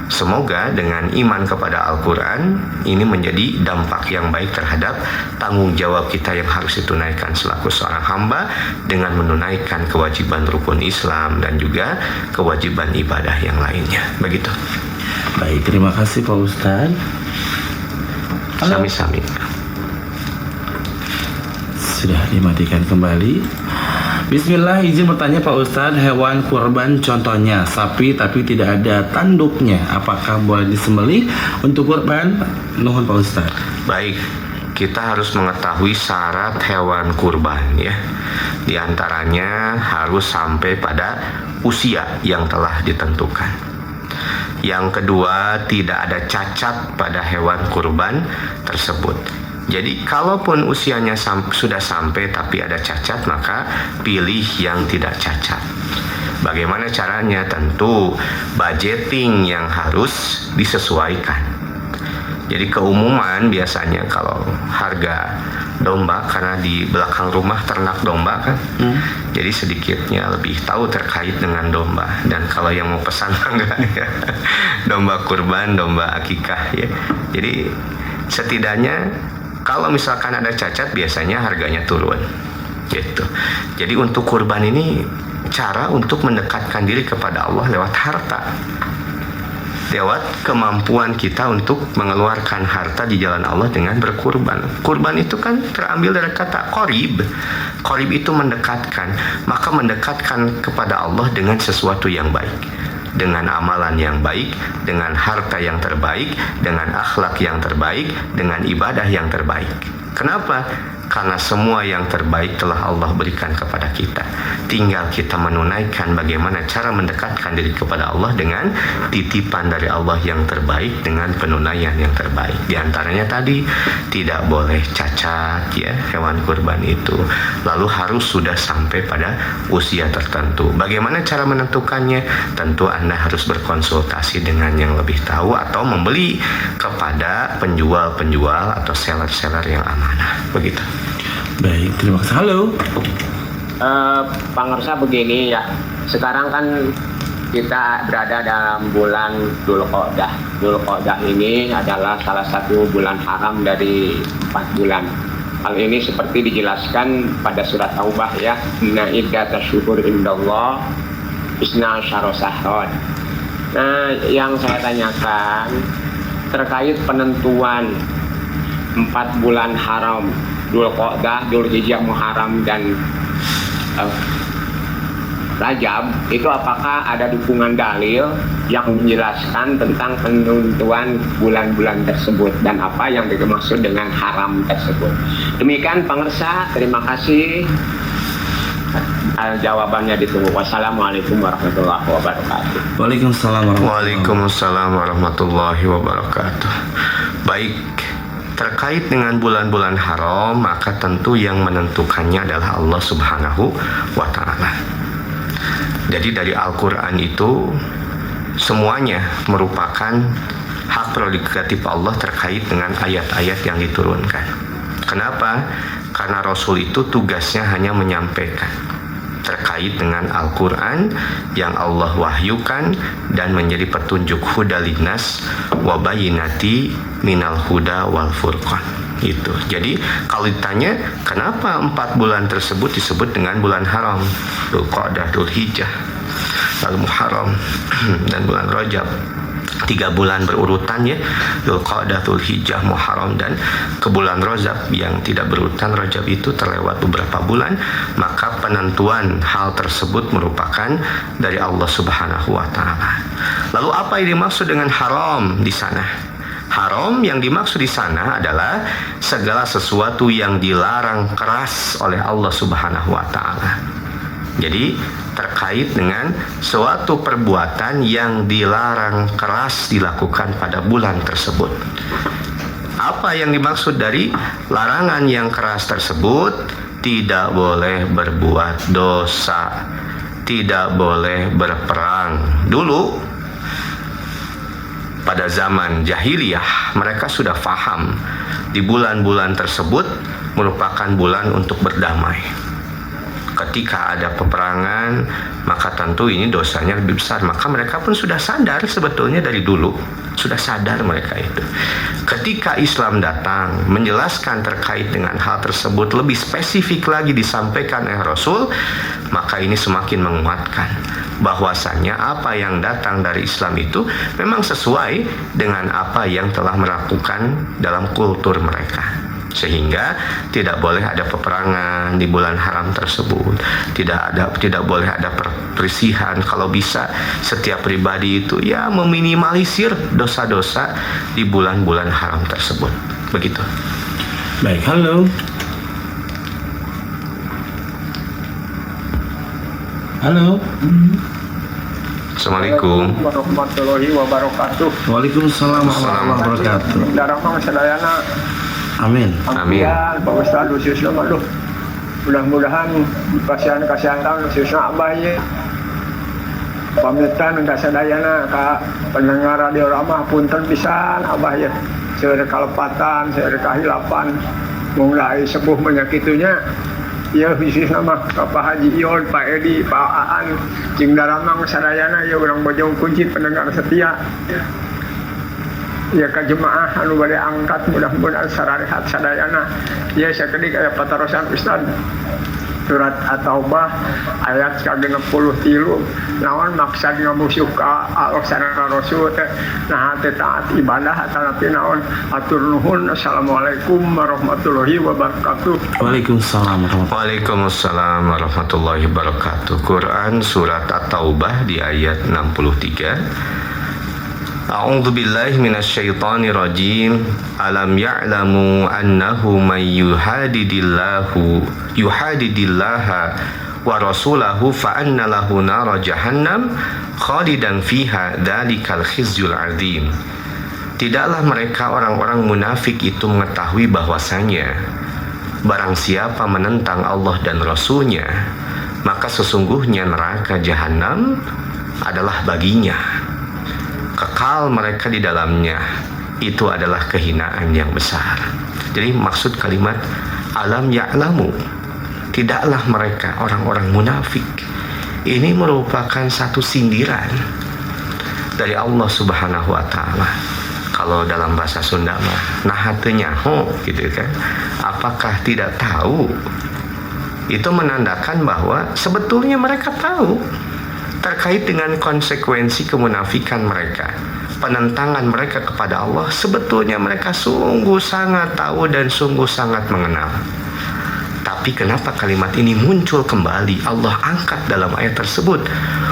[SPEAKER 3] Semoga dengan iman kepada Al-Quran ini menjadi dampak yang baik terhadap tanggung jawab kita yang harus ditunaikan selaku seorang hamba dengan menunaikan kewajiban rukun Islam dan juga kewajiban ibadah yang lainnya. Begitu.
[SPEAKER 2] Baik, terima kasih Pak Ustadz.
[SPEAKER 3] Sami-sami.
[SPEAKER 2] Sudah dimatikan kembali. Bismillah, izin bertanya Pak Ustadz, hewan kurban contohnya sapi tapi tidak ada tanduknya, apakah boleh disembelih untuk kurban? Nuhun Pak Ustadz.
[SPEAKER 3] Baik, kita harus mengetahui syarat hewan kurban ya. Di antaranya harus sampai pada usia yang telah ditentukan. Yang kedua, tidak ada cacat pada hewan kurban tersebut. Jadi kalaupun usianya sudah sampai tapi ada cacat, maka pilih yang tidak cacat. Bagaimana caranya? Tentu budgeting yang harus disesuaikan. Jadi keumuman biasanya kalau harga domba, karena di belakang rumah ternak domba kan, jadi sedikitnya lebih tahu terkait dengan domba. Dan kalau yang mau pesan enggak ya, domba kurban, domba akikah ya. Jadi setidaknya kalau misalkan ada cacat biasanya harganya turun gitu. Jadi untuk kurban ini cara untuk mendekatkan diri kepada Allah lewat harta, lewat kemampuan kita untuk mengeluarkan harta di jalan Allah dengan berkurban. Kurban itu kan terambil dari kata qorib. Qorib itu mendekatkan, maka mendekatkan kepada Allah dengan sesuatu yang baik, dengan amalan yang baik, dengan harta yang terbaik, dengan akhlak yang terbaik, dengan ibadah yang terbaik. Kenapa? Karena semua yang terbaik telah Allah berikan kepada kita. Tinggal kita menunaikan bagaimana cara mendekatkan diri kepada Allah dengan titipan dari Allah yang terbaik, dengan penunaian yang terbaik. Di antaranya tadi, tidak boleh cacat ya hewan kurban itu. Lalu harus sudah sampai pada usia tertentu. Bagaimana cara menentukannya? Tentu Anda harus berkonsultasi dengan yang lebih tahu atau membeli kepada penjual-penjual atau seller-seller yang amanah. Begitu.
[SPEAKER 2] Baik, terima kasih. Halo.
[SPEAKER 6] Pak Ngersa, begini ya, sekarang kan kita berada dalam bulan Dzulqa'dah. Dzulqa'dah ini adalah salah satu bulan haram dari 4 bulan. Hal ini seperti dijelaskan pada surat Taubah ya, inna iddatash syuhur indallah isna asyara syahran. Nah, yang saya tanyakan terkait penentuan 4 bulan haram, Dzulqa'dah, Dzulhijjah, Muharram dan Rajab, itu apakah ada dukungan dalil yang menjelaskan tentang penentuan bulan-bulan tersebut dan apa yang dimaksud dengan haram tersebut? Demikian Pak Ngersa, terima kasih. Jawabannya ditunggu. Wassalamualaikum warahmatullahi wabarakatuh.
[SPEAKER 3] Waalaikumsalam warahmatullahi wabarakatuh. Baik, terkait dengan bulan-bulan haram, maka tentu yang menentukannya adalah Allah Subhanahu wa Ta'ala. Jadi dari Al-Quran itu semuanya merupakan hak prerogatif Allah terkait dengan ayat-ayat yang diturunkan. Kenapa? Karena Rasul itu tugasnya hanya menyampaikan terkait dengan Al-Quran yang Allah wahyukan dan menjadi petunjuk huda linnas wa bayyinati minal huda wal furqan. Itu. Jadi kalau ditanya kenapa 4 bulan tersebut disebut dengan bulan haram, Dzulqa'dah, Dzulhijjah, lalu Muharram dan bulan Rajab. 3 bulan berurutan ya, Dzulqa'dah, Dzulhijjah, Muharram, dan ke bulan Rajab yang tidak berurutan. Rajab itu terlewat beberapa bulan, maka penentuan hal tersebut merupakan dari Allah Subhanahu wa taala. Lalu apa yang dimaksud dengan haram di sana? Haram yang dimaksud di sana adalah segala sesuatu yang dilarang keras oleh Allah Subhanahu wa taala. Jadi terkait dengan suatu perbuatan yang dilarang keras dilakukan pada bulan tersebut. Apa yang dimaksud dari larangan yang keras tersebut? Tidak boleh berbuat dosa, tidak boleh berperang. Dulu pada zaman jahiliyah mereka sudah faham di bulan-bulan tersebut merupakan bulan untuk berdamai. Ketika ada peperangan, maka tentu ini dosanya lebih besar. Maka mereka pun sudah sadar sebetulnya dari dulu. Sudah sadar mereka itu. Ketika Islam datang menjelaskan terkait dengan hal tersebut, lebih spesifik lagi disampaikan oleh Rasul, maka ini semakin menguatkan bahwasanya apa yang datang dari Islam itu memang sesuai dengan apa yang telah melakukan dalam kultur mereka. Sehingga tidak boleh ada peperangan di bulan haram tersebut, tidak boleh ada perselisihan. Kalau bisa setiap pribadi itu ya meminimalisir dosa-dosa di bulan-bulan haram tersebut. Begitu.
[SPEAKER 2] Baik, halo. Halo.
[SPEAKER 3] Assalamualaikum
[SPEAKER 6] warahmatullahi wabarakatuh.
[SPEAKER 2] Waalaikumsalam warahmatullahi wabarakatuh.
[SPEAKER 6] Darahmang sadayana.
[SPEAKER 2] Amin.
[SPEAKER 3] Amin.
[SPEAKER 6] Pak Ustaz khususnya aduh. Mudah-mudahan kasihan khususnya Abah ye. Pamitan ka sadayana ka pendengar radio Rama punten pisan Abah ye. Seueur kalepatan, seueur kahilapan, mulai sepuh menyakitunya. Ya khususnya mah Pak Haji Ion, Pak Edi, Pak Aan, jeung Daramang sadayana ya urang bojong kunci pendengar setia. Ya ka jemaah anu bade angkat mudah-mudahan sararehat sadayana. Ya sakedik aya patarosan Ustaz. Surat At-Taubah ayat ke-63. Naon maksud ngamusuh ka Allah sareng Rasul teh? Nah teh taat ibadah tapi naon atur nuhun. Assalamualaikum warahmatullahi wabarakatuh.
[SPEAKER 2] Waalaikumsalam
[SPEAKER 3] warahmatullahi wabarakatuh. Quran surat At-Taubah di ayat 63. A'udzu billahi minasyaitonir rajim. Alam ya'lamu annahu may yuhadidillaha wa rasulahu fa anna lahu nar jahannam khalidan fiha dzalikal khizyul 'adzim. Tidaklah mereka orang-orang munafik itu mengetahui bahwasanya barang siapa menentang Allah dan Rasulnya, maka sesungguhnya neraka jahanam adalah baginya. Kekal mereka di dalamnya, itu adalah kehinaan yang besar. Jadi maksud kalimat alam ya'lamu, tidaklah mereka orang-orang munafik, ini merupakan satu sindiran dari Allah Subhanahu wa taala. Kalau dalam bahasa Sunda mah nah teu nyaho gitu kan. Apakah tidak tahu? Itu menandakan bahwa sebetulnya mereka tahu terkait dengan konsekuensi kemunafikan mereka, penentangan mereka kepada Allah. Sebetulnya mereka sungguh sangat tahu dan sungguh sangat mengenal. Tapi kenapa kalimat ini muncul kembali? Allah angkat dalam ayat tersebut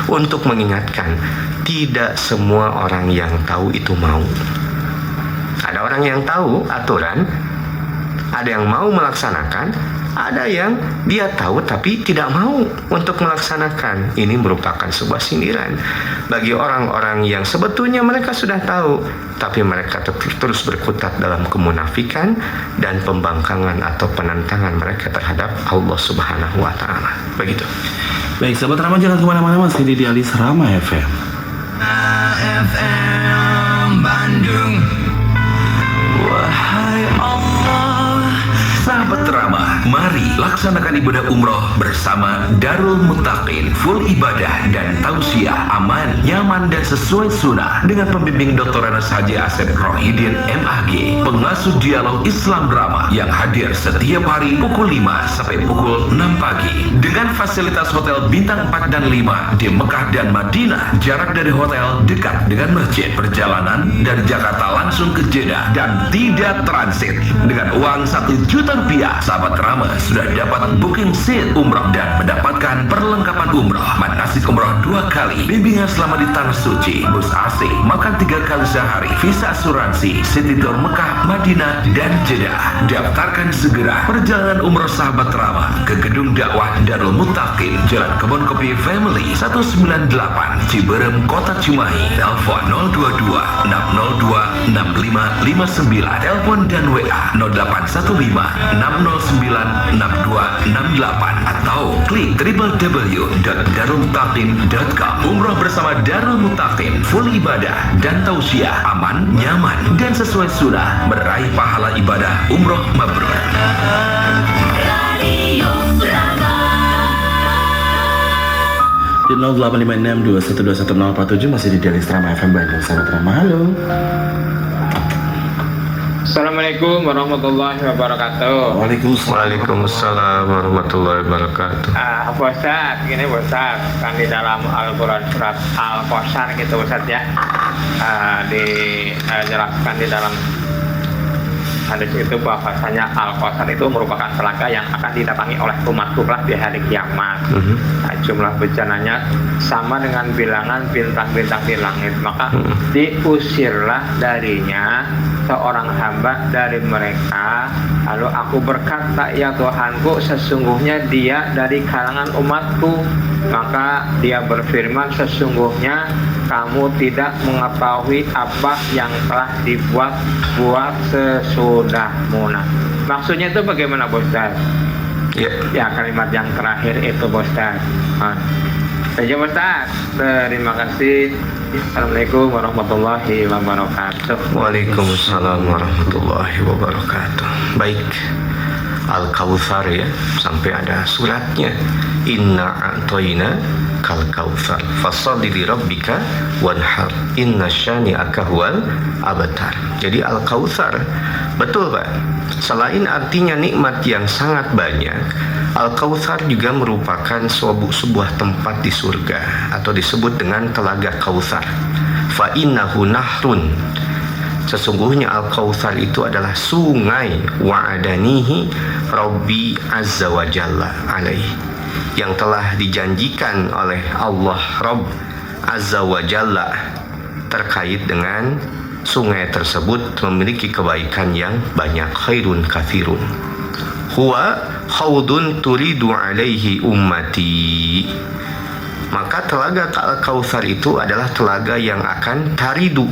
[SPEAKER 3] untuk mengingatkan, tidak semua orang yang tahu itu mau. Ada orang yang tahu aturan, ada yang mau melaksanakan, ada yang dia tahu tapi tidak mau untuk melaksanakan. Ini merupakan sebuah sindiran bagi orang-orang yang sebetulnya mereka sudah tahu, tapi mereka terus berkutat dalam kemunafikan dan pembangkangan atau penentangan mereka terhadap Allah Subhanahu wa taala. Begitu.
[SPEAKER 2] Baik, sahabat Rama, jangan kemana-mana, masih di Dialis Rama FM.
[SPEAKER 1] FM Bandung. Wahai Allah,
[SPEAKER 5] Sahabat Rama, Mari laksanakan ibadah umroh bersama Darul Muttaqin. Full ibadah dan tausiah aman, nyaman dan sesuai sunnah dengan pembimbing Dr. Anas Haji Asep Rohidin MAG, pengasuh dialog Islam Drama yang hadir setiap hari pukul 5 sampai pukul 6 pagi dengan fasilitas hotel bintang 4 dan 5 di Mekah dan Madinah. Jarak dari hotel dekat dengan masjid. Perjalanan dari Jakarta langsung ke Jeddah dan tidak transit. Dengan uang 1 juta rupiah, sahabat Rama sudah dapat booking seat umroh dan mendapatkan perlengkapan umroh, manasik umroh 2 kali, bimbingan selama di tanah suci, bus AC, makan 3 kali sehari, visa asuransi, city tour Mekah, Madinah, dan Jeddah. Daftarkan segera perjalanan umroh sahabat Rama ke gedung dakwah Darul Muttaqin, Jalan Kebon Kopi Family 198, Ciberem, Kota Cimahi. Telepon 022 602 6559. Telepon dan WA 0815 609 6268 atau klik www.darulmuttaqin.com. Umroh bersama Darul Muttaqin, full ibadah dan tausiah aman, nyaman dan sesuai sunnah, meraih pahala ibadah umroh mabrur.
[SPEAKER 1] Radio Rama.
[SPEAKER 2] Di 085621211047 masih di Daily Rama FM Bandung. Sahabat Rama, halo.
[SPEAKER 6] Assalamualaikum warahmatullahi wabarakatuh.
[SPEAKER 3] Waalaikumsalam warahmatullahi wabarakatuh.
[SPEAKER 6] Pak Ustadz, gini Pak Ustadz, kan di dalam Al-Quran surat Al-Kausar gitu Ustadz ya, dijelaskan di dalam hadis itu bahwasanya Al-Kausar itu merupakan telaga yang akan didatangi oleh umatku kelak di hari kiamat. Jumlah bencananya sama dengan bilangan bintang-bintang di langit, maka diusirlah darinya seorang hamba dari mereka. Lalu aku berkata, ya Tuhanku, sesungguhnya dia dari kalangan umatku. Maka dia berfirman, sesungguhnya kamu tidak mengetahui apa yang telah dibuat sesudahmu. Nah, maksudnya itu bagaimana Bostad? Ya, kalimat yang terakhir itu Bostad. Saja Bostad. Terima kasih. Assalamualaikum warahmatullahi wabarakatuh.
[SPEAKER 3] Waalaikumsalam warahmatullahi wabarakatuh. Baik, Al-Kautsar ya, sampai ada suratnya. Inna a'toina kal kautsar fasholli li rabbika wanhar inna syani'aka huwal abtar. Jadi Al-Kautsar, betul Pak, selain artinya nikmat yang sangat banyak, Al-Kautsar juga merupakan sebuah tempat di surga atau disebut dengan Telaga Kautsar. Fa innahu nahrun, sesungguhnya Al-Kautsar itu adalah sungai, wa'adanihi Rabbi Azza wa Jalla alaih, yang telah dijanjikan oleh Allah Rabb Azza wa Jalla terkait dengan sungai tersebut memiliki kebaikan yang banyak. Khairun kathirun huwa khawdun turidu alaihi ummati. Maka telaga Al-Kautsar itu adalah telaga yang akan taridu,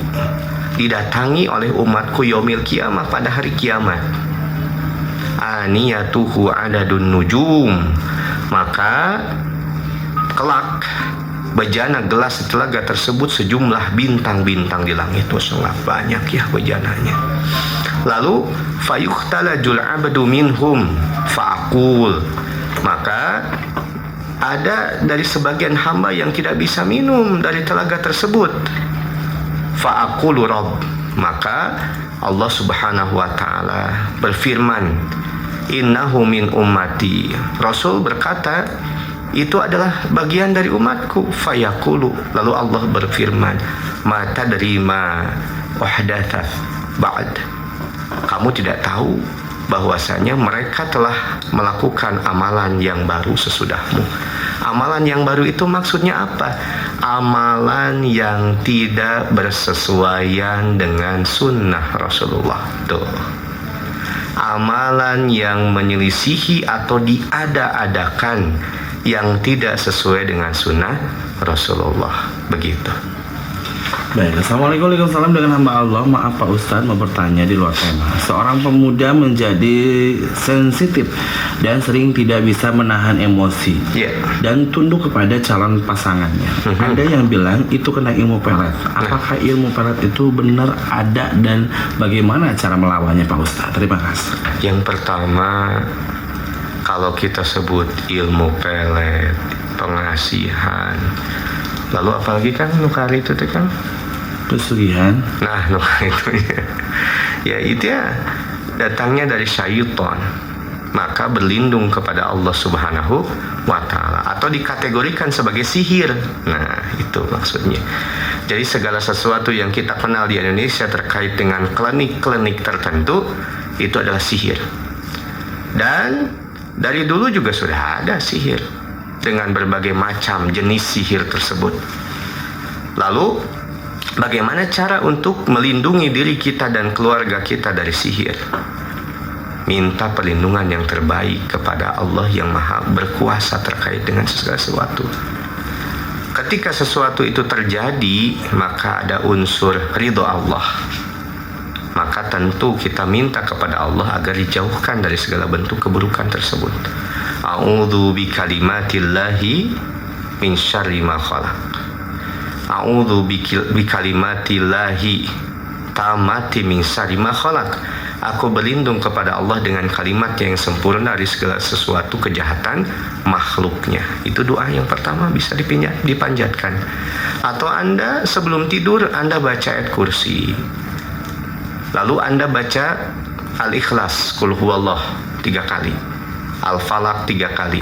[SPEAKER 3] didatangi oleh umatku yaumil kiamah, pada hari kiamat. Aniyatuhu adadun nujum, maka kelak bejana gelas telaga tersebut sejumlah bintang-bintang di langit. Itu sangat banyak ya bejananya. Lalu fayukhtalajul abdu minhum fa'aqul, maka ada dari sebagian hamba yang tidak bisa minum dari telaga tersebut. Fa'aqulu Rabb, maka Allah Subhanahu wa taala berfirman, innahu min ummati. Rasul berkata, itu adalah bagian dari umatku. Fayaqulu, lalu Allah berfirman, ma tadri ma uhdathat ba'd, kamu tidak tahu bahwasanya mereka telah melakukan amalan yang baru sesudahmu. Amalan yang baru itu maksudnya apa? Amalan yang tidak bersesuaian dengan sunnah Rasulullah. Tuh, amalan yang menyelisihi atau diada-adakan, yang tidak sesuai dengan sunnah Rasulullah. Begitu.
[SPEAKER 2] Baik, Assalamualaikum warahmatullahi wabarakatuh. Dengan hamba Allah, maaf Pak Ustadz mau bertanya di luar tema. Seorang pemuda menjadi sensitif dan sering tidak bisa menahan emosi dan tunduk kepada calon pasangannya. Ada yang bilang itu kena ilmu pelet. Apakah ilmu pelet itu benar ada dan bagaimana cara melawannya Pak Ustadz? Terima kasih.
[SPEAKER 3] Yang pertama, Kalau kita sebut ilmu pelet, pengasihan, lalu apalagi kan nukari itu tuh kan?
[SPEAKER 2] Pesugihan.
[SPEAKER 3] Nah, nukari itu ya itu ya datangnya dari syaitan. Maka berlindung kepada Allah Subhanahu wa Ta'ala, atau dikategorikan sebagai sihir. Nah, itu maksudnya. Jadi segala sesuatu yang kita kenal di Indonesia terkait dengan klinik-klinik tertentu itu adalah sihir. Dan dari dulu juga sudah ada sihir dengan berbagai macam jenis sihir tersebut. Lalu bagaimana cara untuk melindungi diri kita dan keluarga kita dari sihir? Minta perlindungan yang terbaik kepada Allah yang maha berkuasa terkait dengan segala sesuatu. Ketika sesuatu itu terjadi, maka ada unsur ridho Allah. Maka tentu kita minta kepada Allah agar dijauhkan dari segala bentuk keburukan tersebut. A'udzu bikalimatillahi min syarri ma khalaq. A'udzu bikalimatillahi tammati min syarri ma khalaq. Aku berlindung kepada Allah dengan kalimat yang sempurna dari segala sesuatu kejahatan makhluknya. Itu doa yang pertama bisa dipanjatkan. Atau Anda sebelum tidur Anda baca ayat kursi. Lalu Anda baca Al-Ikhlas, Qul huwallah 3 kali, Al-Falaq 3 kali,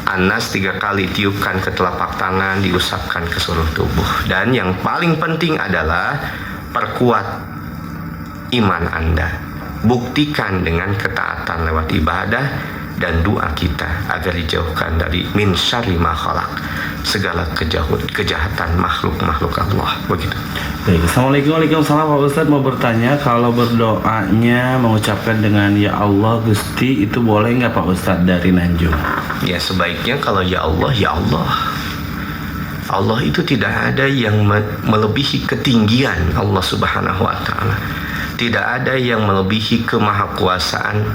[SPEAKER 3] An-Nas 3 kali, tiupkan ke telapak tangan, diusapkan ke seluruh tubuh. Dan yang paling penting adalah perkuat iman Anda. Buktikan dengan ketaatan lewat ibadah dan doa kita agar dijauhkan dari min syarri ma khalaq, segala kejahatan makhluk-makhluk Allah. Begitu.
[SPEAKER 2] Baik, Assalamualaikum. Waalaikumsalam. Pak Ustadz mau bertanya, kalau berdoanya mengucapkan dengan ya Allah Gusti, itu boleh nggak Pak Ustadz dari Nanjung?
[SPEAKER 3] Ya sebaiknya kalau ya Allah, ya Allah. Allah itu tidak ada yang melebihi ketinggian Allah Subhanahu wa Ta'ala. Tidak ada yang melebihi kemahakuasaan,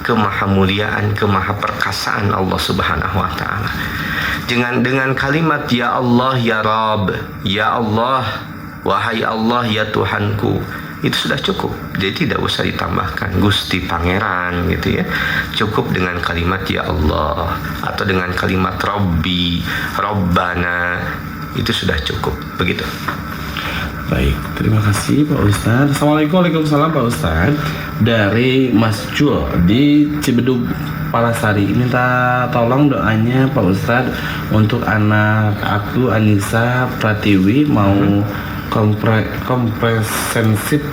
[SPEAKER 3] kemahamuliaan, kemahaperkasaan Allah Subhanahu wa Ta'ala. Dengan kalimat ya Allah, ya Rabb, ya Allah, wahai Allah, ya Tuhanku, itu sudah cukup. Jadi tidak usah ditambahkan Gusti Pangeran gitu ya. Cukup dengan kalimat ya Allah atau dengan kalimat Robbi, Robbana, itu sudah cukup. Begitu.
[SPEAKER 2] Baik, terima kasih Pak Ustadz. Assalamualaikum. Waalaikumsalam Pak Ustadz. Dari Mas Jul di Cibedug Palasari, minta tolong doanya Pak Ustadz untuk anak aku Anissa Pratiwi mau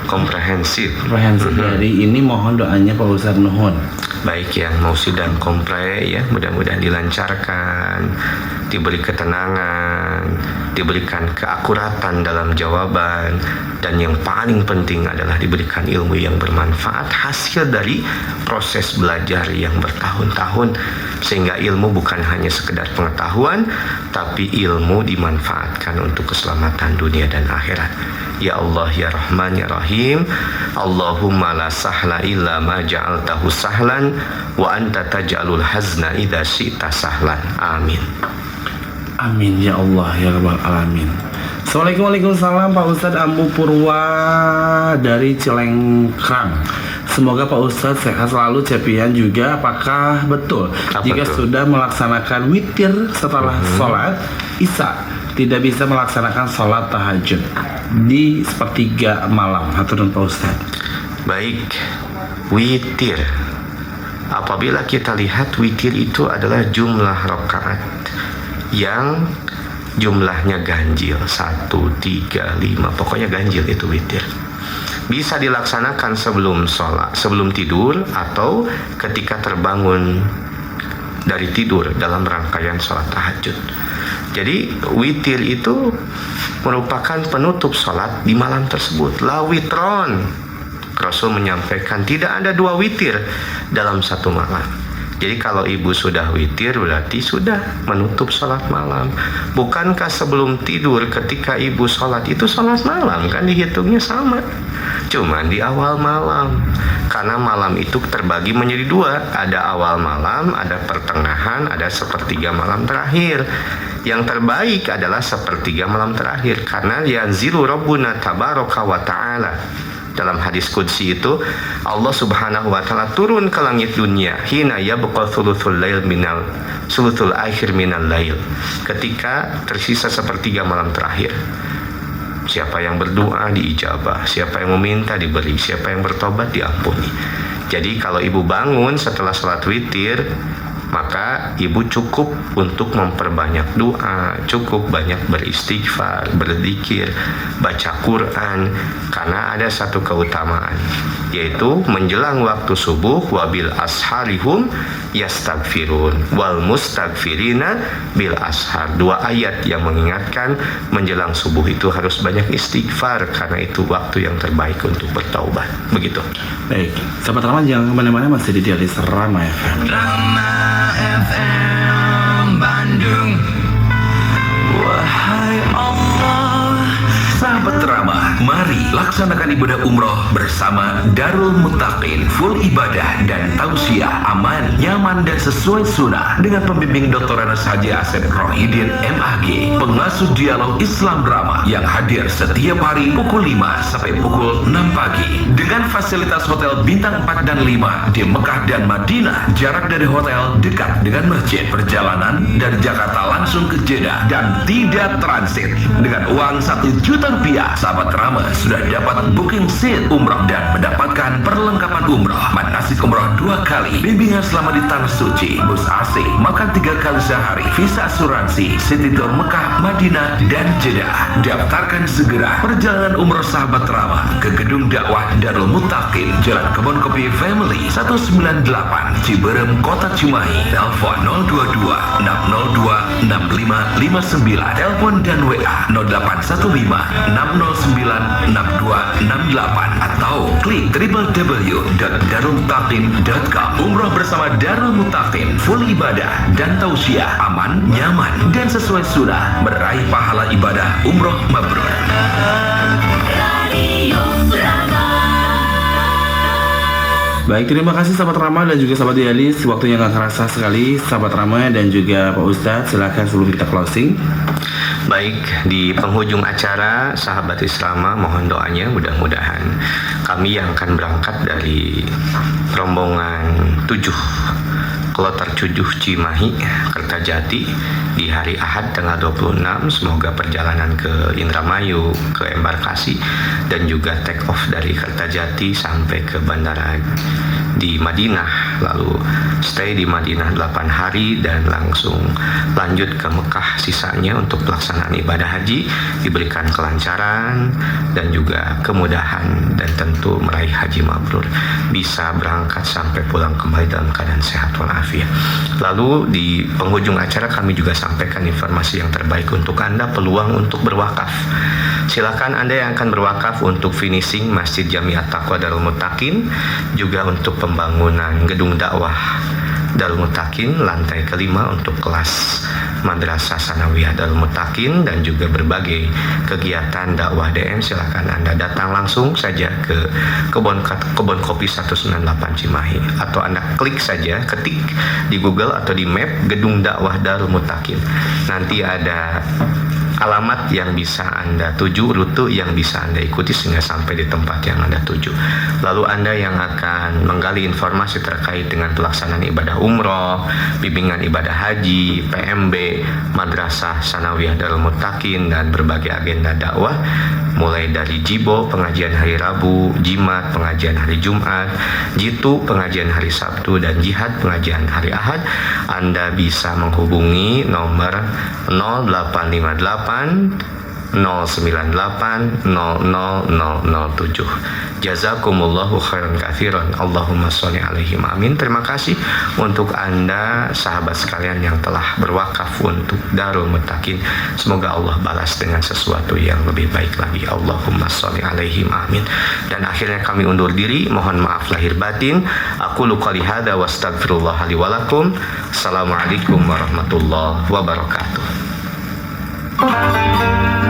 [SPEAKER 2] komprehensif dari ini, mohon doanya Pak Ustadz, nuhun.
[SPEAKER 3] Baik, yang mau sidang kompre ya, mudah-mudahan dilancarkan, diberi ketenangan, diberikan keakuratan dalam jawaban, dan yang paling penting adalah diberikan ilmu yang bermanfaat hasil dari proses belajar yang bertahun-tahun, sehingga ilmu bukan hanya sekedar pengetahuan, tapi ilmu dimanfaatkan untuk keselamatan dunia dan akhirat. Ya Allah, ya Rahman, ya Rahim, Allahumma la sahla illa ma ja'altahu sahlan wa anta taj'alul hazna idza syi'ta sahlan. Amin.
[SPEAKER 2] Amin ya Allah ya Rabbal Alamin. Assalamualaikum. Waalaikumsalam Pak Ustadz. Ambu Purwa dari Cilengkrang. Semoga Pak Ustadz sehat selalu. Cepian juga, apakah betul jika sudah melaksanakan witir setelah sholat Isya tidak bisa melaksanakan sholat tahajud di sepertiga malam? Haturun Pak Ustadz.
[SPEAKER 3] Baik, witir. Apabila kita lihat witir itu adalah jumlah rakaat yang jumlahnya ganjil 1, 3, 5, pokoknya ganjil itu witir. Bisa dilaksanakan sebelum sholat, sebelum tidur, atau ketika terbangun dari tidur dalam rangkaian sholat tahajud. Jadi witir itu merupakan penutup sholat di malam tersebut. La witron, Rasul menyampaikan tidak ada 2 witir dalam satu malam. Jadi kalau ibu sudah witir berarti sudah menutup sholat malam. Bukankah sebelum tidur ketika ibu sholat itu sholat malam, kan dihitungnya sama, cuman di awal malam. Karena malam itu terbagi menjadi 2, ada awal malam, ada pertengahan, ada sepertiga malam terakhir. Yang terbaik adalah sepertiga malam terakhir, karena yanzilu rabbuna tabaraka wa ta'ala, dalam hadis qudsi itu Allah Subhanahu wa taala turun ke langit dunia hina yabqa thuluthul akhir minal lail, ketika tersisa sepertiga malam terakhir. Siapa yang berdoa diijabah, siapa yang meminta diberi, siapa yang bertobat diampuni. Jadi kalau ibu bangun setelah sholat witir, maka ibu cukup untuk memperbanyak doa, cukup banyak beristighfar, berzikir, baca Quran, karena ada satu keutamaan, yaitu menjelang waktu subuh wabil asharihum yastaghfirun wal mustaghfirina bil ashar. Dua ayat yang mengingatkan menjelang subuh itu harus banyak istighfar, karena itu waktu yang terbaik untuk bertaubat. Begitu.
[SPEAKER 2] Baik, sahabat Rama jangan kemana-mana, masih di Dialis Rama FM.
[SPEAKER 1] Rama FM Bandung. Wahai Allah,
[SPEAKER 5] Sahabat Rama, mari laksanakan ibadah umroh bersama Darul Muttaqin. Full ibadah dan tausiah aman, nyaman dan sesuai sunnah dengan pembimbing Dr. Anas Haji Asep Rohidin MAG, pengasuh dialog Islam Rama yang hadir setiap hari pukul 5 sampai pukul 6 pagi dengan fasilitas hotel bintang 4 dan 5 di Mekah dan Madinah. Jarak dari hotel dekat dengan masjid. Perjalanan dari Jakarta langsung ke Jeddah dan tidak transit. Dengan uang 1 juta rupiah, sahabat Rama sudah dapat booking seat umrah dan mendapatkan perlengkapan umrah, manasik umrah 2 kali, bimbingan selama di Tanah Suci, bus AC, makan 3 kali sehari, visa asuransi, city tour Mekah, Madinah, dan Jeddah. Daftarkan segera perjalanan umrah sahabat Rama ke Gedung Dakwah Darul Muttaqin, Jalan Kebon Kopi Family 198, Ciberem, Kota Cimahi. Telepon 022 602 6559, telepon dan WA 0815 609 6268 atau klik www.darulmuttaqin.com. Umroh bersama Darul Muttaqin, full ibadah dan tausiah, aman, nyaman dan sesuai sunnah, meraih pahala ibadah umroh mabrur.
[SPEAKER 1] Radio Rama.
[SPEAKER 2] Baik, terima kasih sahabat Rama dan juga sahabat Dialis. Waktunya gak kerasa sekali sahabat Rama dan juga Pak Ustadz. Silahkan sebelum kita closing.
[SPEAKER 3] Baik, di penghujung acara sahabat Islama mohon doanya, mudah-mudahan kami yang akan berangkat dari rombongan 7 Kloter 7 Cimahi Kertajati di hari Ahad tanggal 26, semoga perjalanan ke Indramayu, ke embarkasi dan juga take off dari Kertajati sampai ke bandara di Madinah, lalu stay di Madinah 8 hari dan langsung lanjut ke Mekah sisanya untuk pelaksanaan ibadah haji, diberikan kelancaran dan juga kemudahan dan tentu meraih haji mabrur, bisa berangkat sampai pulang kembali dalam keadaan sehat walafiat. Lalu di penghujung acara kami juga sampaikan informasi yang terbaik untuk Anda, peluang untuk berwakaf. Silakan Anda yang akan berwakaf untuk finishing Masjid Jamiat Taqwa Darul Muttaqin, juga untuk pembangunan gedung dakwah Darul Muttaqin lantai kelima untuk kelas Madrasah Sanawiyah Darul Muttaqin dan juga berbagai kegiatan dakwah DM. Silakan Anda datang langsung saja ke Kebon Kopi 198 Cimahi, atau Anda klik saja, ketik di Google atau di map gedung dakwah Darul Muttaqin. Nanti ada alamat yang bisa Anda tuju, rute yang bisa Anda ikuti sehingga sampai di tempat yang Anda tuju. Lalu Anda yang akan menggali informasi terkait dengan pelaksanaan ibadah umroh, bimbingan ibadah haji, PMB, Madrasah Sanawiyah Darul Muttaqin dan berbagai agenda dakwah, mulai dari Jibo, pengajian hari Rabu, Jimat, pengajian hari Jumat, Jitu, pengajian hari Sabtu, dan Jihad, pengajian hari Ahad, Anda bisa menghubungi nomor 0858 098 00007. Jazakumullahu khairan katsiran. Allahumma sholli alaihim amin. Terima kasih untuk Anda sahabat sekalian yang telah berwakaf untuk Darul Muttaqin. Semoga Allah balas dengan sesuatu yang lebih baik lagi. Allahumma sholli alaihim amin. Dan akhirnya kami undur diri. Mohon maaf lahir batin. Aqulu qouli hadza wa astaghfirullah li wa lakum. Assalamualaikum warahmatullahi wabarakatuh.